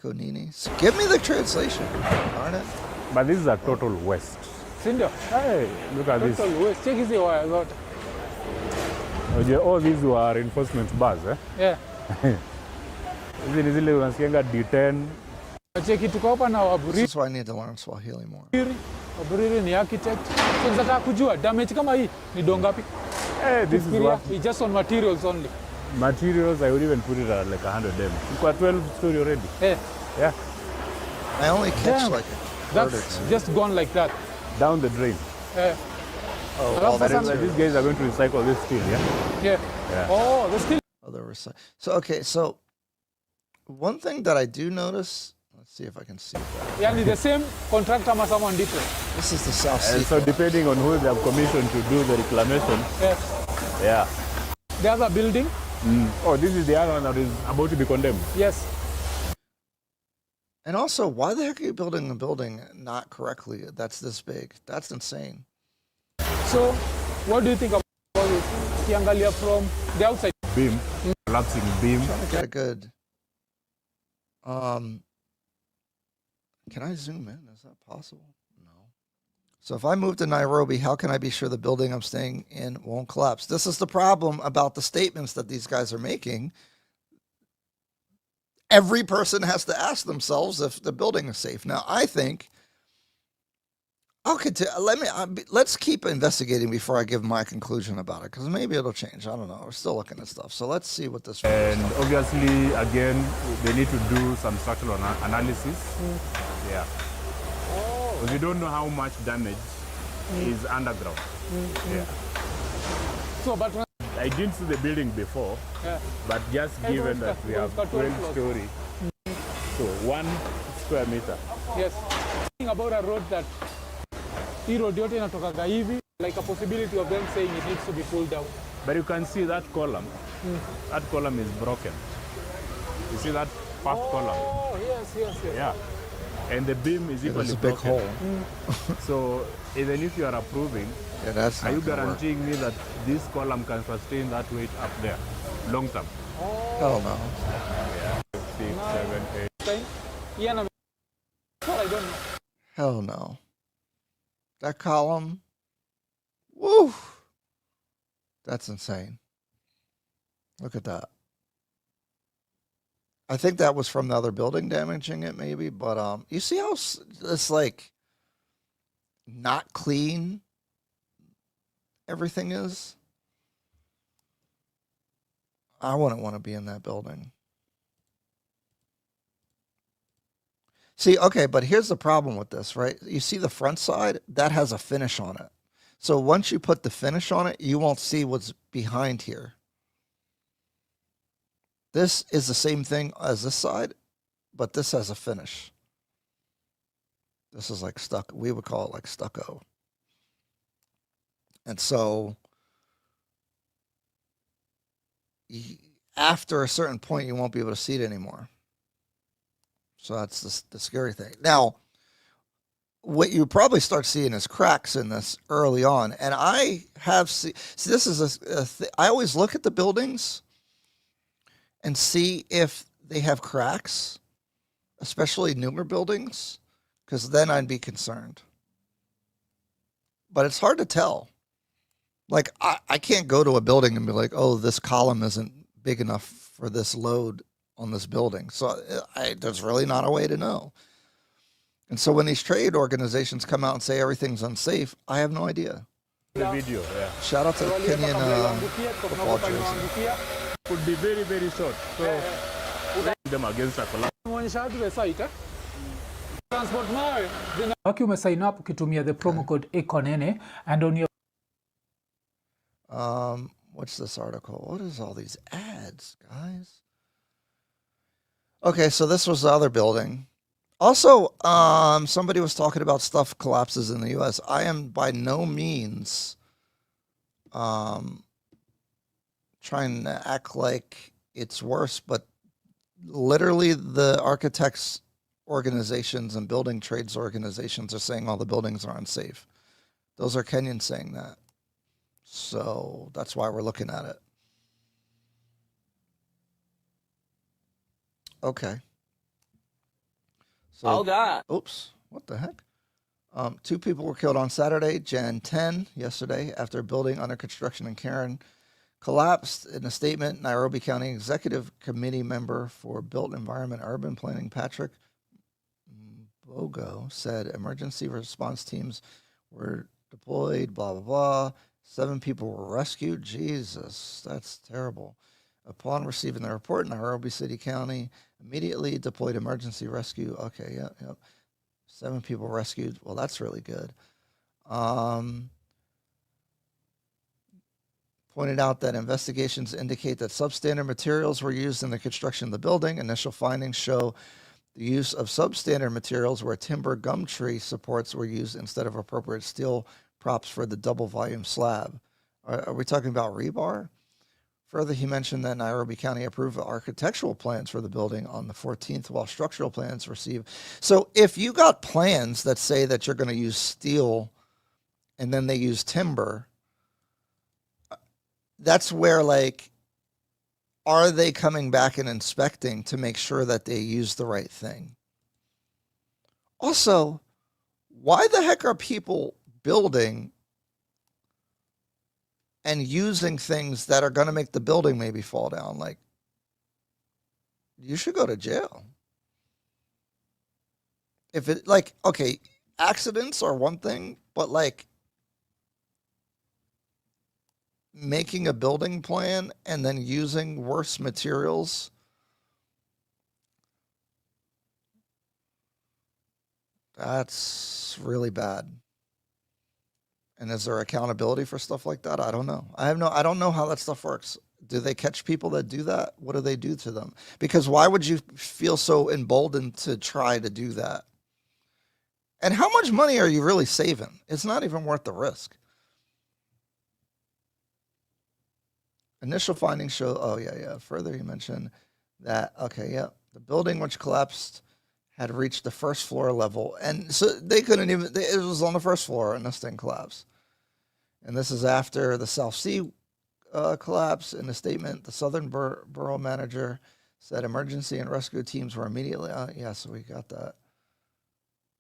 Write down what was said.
Ikonini. So give me the translation, darn it. But this is a total waste. Sindio? Hey, look at this. Total waste. Check hizi wire zote. All these were enforcement bars, eh? Yeah. Hizi ni zile unasikianga D10. Cheki tuko hapa na Waburiri. This is why I need to learn Swahili more. Waburiri ni architect. So nataka kujua damage kama hii ni dongapi? Hey, this is what It's just on materials only. materials. I would even put it at like 100 M. You've got 12 story already. Yeah. Yeah. I only catch Damn. like a third or That's two. just gone like that. Down the drain. Yeah. Oh, But all for the some- These guys are going to recycle this steel, yeah? Yeah. Yeah. Oh, there's still other recycle. So okay, so one thing that I do notice. Let's see if I can see that. yani the same contractor ama someone different. This is the South And Sea. so depending on who they have commissioned to do the reclamation, Yeah. yeah. The other building, Oh, this is the other one that is about to be condemned. yes. And also, why the heck are you building a building not correctly? That's this big. That's insane. So, what do you think about it? Ukiangalia from the outside. Beam, collapsing beam. Trying to get a good. Can I zoom in? Is that possible? No. So if I move to Nairobi, how can I be sure the building I'm staying in won't collapse? This is the problem about the statements that these guys are making. Every person has to ask themselves if the building is safe. Now, I think I'll continue. Let's keep investigating before I give my conclusion about it, because maybe it'll change. I don't know. We're still looking at stuff. So let's see what this. And obviously, again, they need to do some structural analysis. Yeah. Because we don't know how much damage is underground. Yeah. So, but I didn't see the building before, yeah. but just given that we have 12 story, so 1 square meter. Yes. Thinking about a road that hii road yote inatokaga hivi, like a possibility of them saying it needs to be pulled down. But you can see that column. That column is broken. You see that first column? Oh, yes. Yeah. And the beam is equally There's a big broken. hole. So even if you are approving, Yeah, that's. are not you gonna work. guaranteeing me that this column can sustain that weight up there, long term? Hell no. 6, 7, 8. Time? Yeah, no. I don't know. Hell no. That column. Woo. That's insane. Look at that. I think that was from the other building damaging it, maybe. But you see how it's like not clean everything is? I wouldn't want to be in that building. See, okay, but here's the problem with this, right? You see the front side? That has a finish on it. So once you put the finish on it, you won't see what's behind here. This is the same thing as this side, but this has a finish. This is like stuck. We would call it like stucco. And so after a certain point, you won't be able to see it anymore. So that's the scary thing. Now, what you probably start seeing is cracks in this early on. And I have see this is I always look at the buildings and see if they have cracks, especially newer buildings, because then I'd be concerned. But it's hard to tell. Like, I can't go to a building and be like, oh, this column isn't big enough for this load on this building. So there's really not a way to know. And so when these trade organizations come out and say everything's unsafe, I have no idea. The video, yeah. Shout out to the Kenyan football jersey. Could be very, very short. So, them against a collapse. Muonyesha watu the site, Transport nawe. Waki umesign up ukitumia the promo code EKONENE and on your What's this article? What is all these ads, guys? Okay, so this was the other building. Also, somebody was talking about stuff collapses in the U.S. I am by no means trying to act like it's worse, but literally the architects organizations and building trades organizations are saying all the buildings are unsafe. Those are Kenyans saying that. So that's why we're looking at it. Okay. So, Oh, God. oops, what the heck? 2 people were killed on Saturday, Jan 10, yesterday, after a building under construction in Karen collapsed. In a statement, Nairobi County Executive Committee member for Built Environment Urban Planning, Patrick Bogo, said emergency response teams were deployed, blah, blah, blah. 7 people were rescued. Jesus, that's terrible. Upon receiving the report, Nairobi City County immediately deployed emergency rescue. Okay, yep. 7 people rescued. Well, that's really good. Pointed out that investigations indicate that substandard materials were used in the construction of the building. Initial findings show the use of substandard materials where timber gum tree supports were used instead of appropriate steel props for the double volume slab. Are we talking about rebar? Further, he mentioned that Nairobi County approved architectural plans for the building on the 14th, while structural plans received. So if you got plans that say that you're going to use steel and then they use timber, that's where, like, are they coming back and inspecting to make sure that they use the right thing? Also, why the heck are people building and using things that are going to make the building maybe fall down? Like, you should go to jail. If it, like, okay, accidents are one thing, but like making a building plan and then using worse materials, that's really bad. And is there accountability for stuff like that? I don't know. I don't know how that stuff works. Do they catch people that do that? What do they do to them? Because why would you feel so emboldened to try to do that? And how much money are you really saving? It's not even worth the risk. Initial findings show, oh yeah. Further, he mentioned that, the building which collapsed had reached the first floor level. And so they couldn't even, it was on the first floor and this thing collapsed. And this is after the South Sea collapse. In a statement, the Southern Borough manager said emergency and rescue teams were immediately, so we got that.